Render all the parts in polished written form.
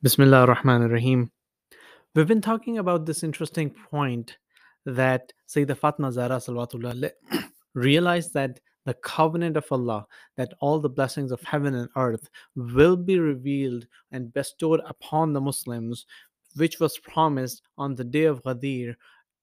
Bismillah ar-Rahman ar-Rahim. We've been talking about this interesting point that Syeda Fatima Zehra salawatullah realized that the covenant of Allah, that all the blessings of heaven and earth will be revealed and bestowed upon the Muslims, which was promised on the day of Ghadir,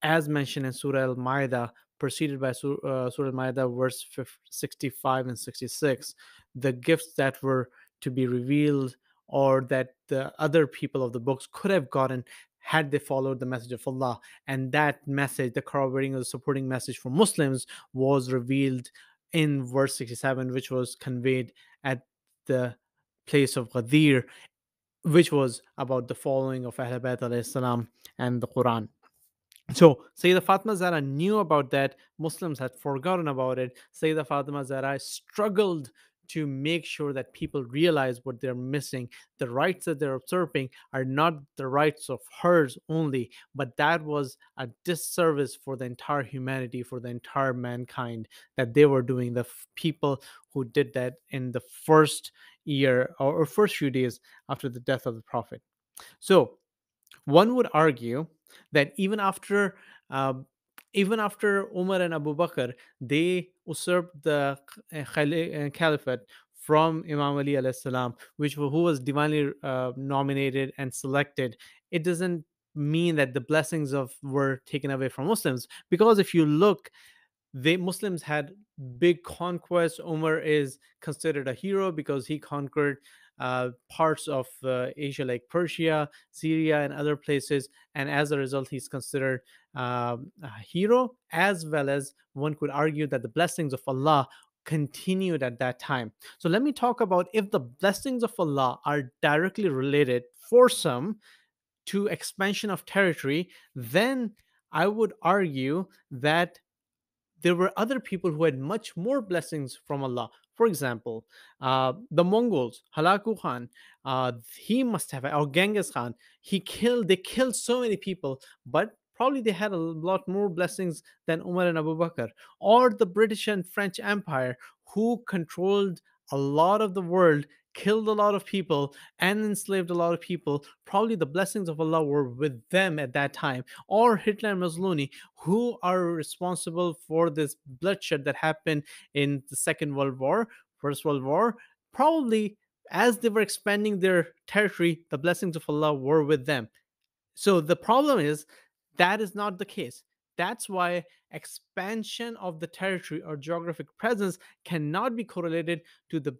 as mentioned in Surah Al Ma'idah, preceded by Surah Al Ma'idah, verse 65 and 66. The gifts that were to be revealed, or that the other people of the books could have gotten had they followed the message of Allah. And that message, the corroborating or the supporting message for Muslims, was revealed in verse 67, which was conveyed at the place of Ghadir, which was about the following of AhleBait alayhi salam and the Quran. So Sayyidah Fatima Zahra knew about that. Muslims had forgotten about it. Sayyidah Fatima Zahra struggled to make sure that people realize what they're missing. The rights that they're usurping are not the rights of hers only, but that was a disservice for the entire humanity, for the entire mankind that they were doing. The people who did that in the first year or first few days after the death of the Prophet. So one would argue that uh, even after Umar and Abu Bakr, they usurped the caliphate from Imam Ali alayhi salam, who was divinely nominated and selected. It doesn't mean that the blessings of were taken away from Muslims, because if you look, they Muslims had big conquests. Umar is considered a hero because he conquered parts of Asia, like Persia, Syria, and other places, and as a result, he's considered a hero. As well as one could argue that the blessings of Allah continued at that time. So let me talk about if the blessings of Allah are directly related for some to expansion of territory, then I would argue that there were other people who had much more blessings from Allah. For example, the Mongols, Halaku Khan, he must have, or Genghis Khan, they killed so many people, but probably they had a lot more blessings than Umar and Abu Bakr. Or the British and French Empire, who controlled a lot of the world, killed a lot of people, and enslaved a lot of people. Probably the blessings of Allah were with them at that time. Or Hitler and Mussolini, who are responsible for this bloodshed that happened in the Second World War, First World War. Probably as they were expanding their territory, the blessings of Allah were with them. So the problem is that is not the case. That's why expansion of the territory or geographic presence cannot be correlated to the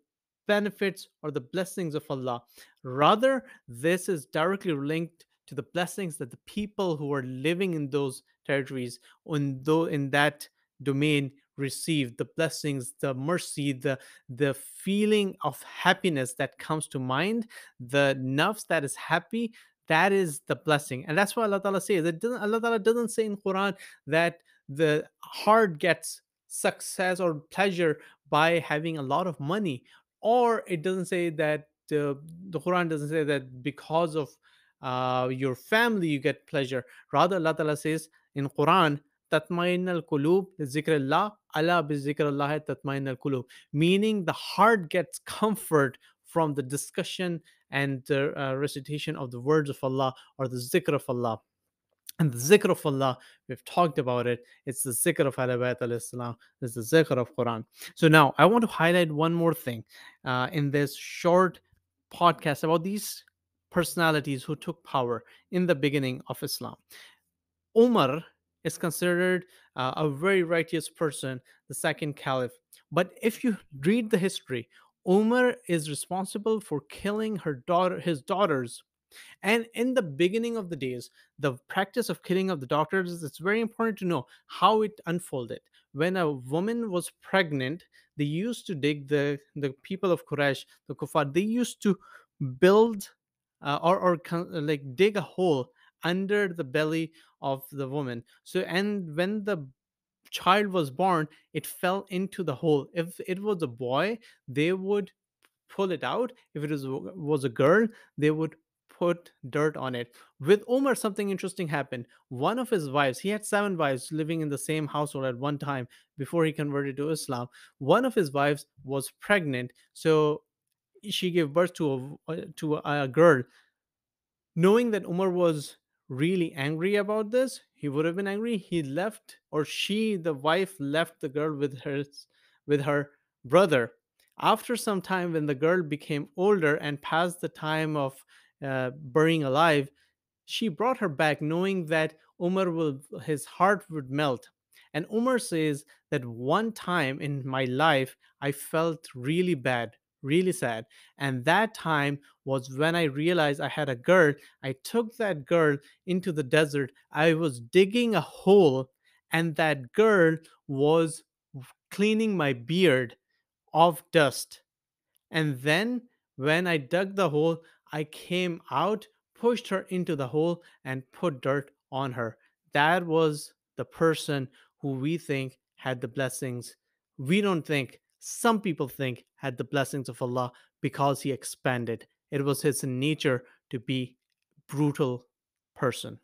benefits or the blessings of Allah. Rather, this is directly linked to the blessings that the people who are living in those territories, in that domain, receive. The blessings, the mercy, the feeling of happiness that comes to mind, the nafs that is happy, that is the blessing. And that's why Allah Ta'ala says that Allah Ta'ala doesn't say in Quran that the heart gets success or pleasure by having a lot of money, or it doesn't say that the Quran doesn't say that because of your family you get pleasure. Rather, Allah Ta'ala says in Quran, tatmain al kulub zikrillah ala bi zikrillah tatmain al kulub, meaning the heart gets comfort from the discussion and the recitation of the words of Allah, or the zikr of Allah. And the zikr of Allah, we've talked about it. It's the zikr of AhleBait alayhi salam. It's the zikr of Quran. So now I want to highlight one more thing in this short podcast about these personalities who took power in the beginning of Islam. Umar is considered a very righteous person, the second caliph. But if you read the history, Umar is responsible for killing his daughters. And in the beginning of the days, the practice of killing of the daughters, it's very important to know how it unfolded. When a woman was pregnant, they used to dig the people of Quraysh, the Kuffar, they used to build like dig a hole under the belly of the woman. So, and when the child was born, it fell into the hole. If it was a boy, they would pull it out. If it was a girl, they would put dirt on it. With Umar, something interesting happened. One of his wives, he had seven wives living in the same household at one time before he converted to Islam. One of his wives was pregnant, so she gave birth to a girl. Knowing that Umar was really angry about this, he would have been angry. He left, or she, the wife, left the girl with her brother. After some time, when the girl became older and past the time of burying alive, she brought her back, knowing that Umar will his heart would melt. And Umar says that one time in my life I felt really bad, really sad. And that time was when I realized I had a girl. I took that girl into the desert. I was digging a hole, and that girl was cleaning my beard of dust. And then when I dug the hole, I came out, pushed her into the hole, and put dirt on her. That was the person who we think had the blessings. We don't think, some people think, had the blessings of Allah because he expanded. It was his nature to be brutal person.